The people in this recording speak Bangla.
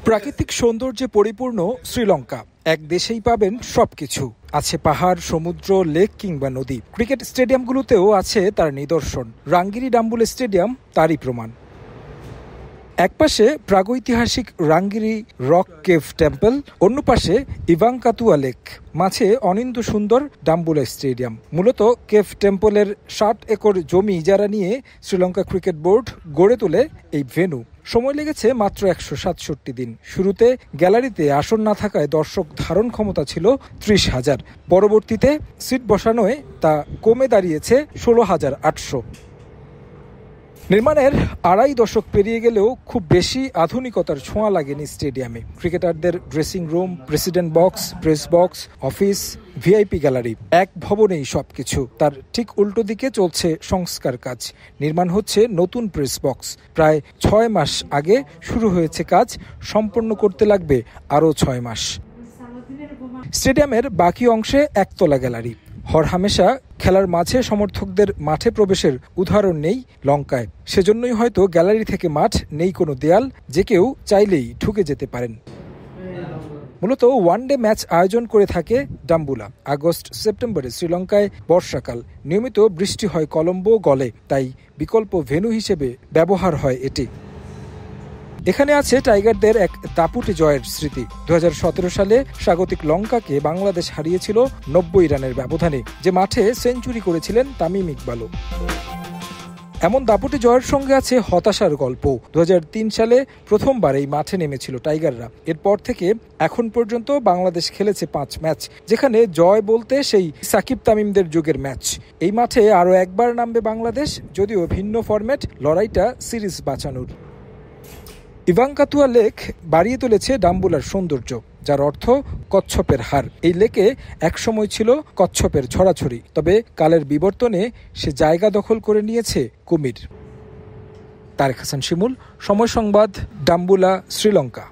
প্রাকৃতিক সৌন্দর্যে পরিপূর্ণ শ্রীলঙ্কা। এক দেশেই পাবেন সবকিছু। আছে পাহাড়, সমুদ্র, লেক কিংবা নদী। ক্রিকেট স্টেডিয়ামগুলোতেও আছে তার নিদর্শন। রাঙ্গিরি ডাম্বুল স্টেডিয়াম তারই প্রমাণ। একপাশে প্রাগৈতিহাসিক রাঙ্গিরি রক কেভ টেম্পল, অন্য পাশে ইভাঙ্কাতুয়া লেক, মাঝে অনিন্দ সুন্দর ডাম্বুলা স্টেডিয়াম। মূলত কেভ টেম্পলের ৬০ একর জমি ইজারা নিয়ে শ্রীলঙ্কা ক্রিকেট বোর্ড গড়ে তোলে এই ভেন্যু। সময় লেগেছে মাত্র ১৬৭ দিন। শুরুতে গ্যালারিতে আসন না থাকায় দর্শক ধারণ ক্ষমতা ছিল ৩০,০০০। পরবর্তীতে সিট বসানোয় তা কমে দাঁড়িয়েছে ১৬,৮০০। নির্মাণের ২.৫ দশক পেরিয়ে গেলেও খুব বেশি আধুনিকতার ছোঁয়া লাগেনি স্টেডিয়ামে। ক্রিকেটারদের dressing room, president box, press box, office, VIP gallery, এক ভবনেই সবকিছু। তার ঠিক উল্টো দিকে চলছে সংস্কার কাজ। নির্মাণ হচ্ছে নতুন প্রেস বক্স। প্রায় ৬ মাস আগে শুরু হয়েছে কাজ, সম্পন্ন করতে লাগবে আরও ৬ মাস। স্টেডিয়ামের বাকি অংশে একতলা গ্যালারি। হরহামেশা খেলার মাঝে সমর্থকদের মাঠে প্রবেশের উদাহরণ নেই লঙ্কায়। সেজন্যই হয়তো গ্যালারি থেকে মাঠ, নেই কোনো দেয়াল, যে কেউ চাইলেই ঢুকে যেতে পারেন। মূলত ওয়ানডে ম্যাচ আয়োজন করে থাকে ডাম্বুলা। আগস্ট সেপ্টেম্বরে শ্রীলঙ্কায় বর্ষাকাল, নিয়মিত বৃষ্টি হয় কলম্বো, গলে, তাই বিকল্প ভেন্যু হিসেবে ব্যবহার হয় এটি। এখানে আছে টাইগারদের এক দাপুটে জয়ের স্মৃতি। ২০১৭ সালে স্বাগতিক লঙ্কাকে বাংলাদেশ হারিয়েছিল ৯০ রানের ব্যবধানে, যে মাঠে সেঞ্চুরি করেছিলেন তামিম ইকবালও। এমন দাপুটে জয়ের সঙ্গে আছে হতাশার গল্প। ২০০৩ সালে প্রথমবার এই মাঠে নেমেছিল টাইগাররা। এরপর থেকে এখন পর্যন্ত বাংলাদেশ খেলেছে ৫ ম্যাচ, যেখানে জয় বলতে সেই সাকিব তামিমদের যুগের ম্যাচ। এই মাঠে আরও একবার নামবে বাংলাদেশ, যদিও ভিন্ন ফরম্যাট, লড়াইটা সিরিজ বাঁচানোর। ইভাঙ্কাতুয়া লেক বাড়িয়ে তুলেছে ডাম্বুলার সৌন্দর্য, যার অর্থ কচ্ছপের হার। এই লেকে একসময় ছিল কচ্ছপের ছড়াছড়ি, তবে কালের বিবর্তনে সে জায়গা দখল করে নিয়েছে কুমির। তারেক হাসান শিমুল, সময় সংবাদ, ডাম্বুলা, শ্রীলঙ্কা।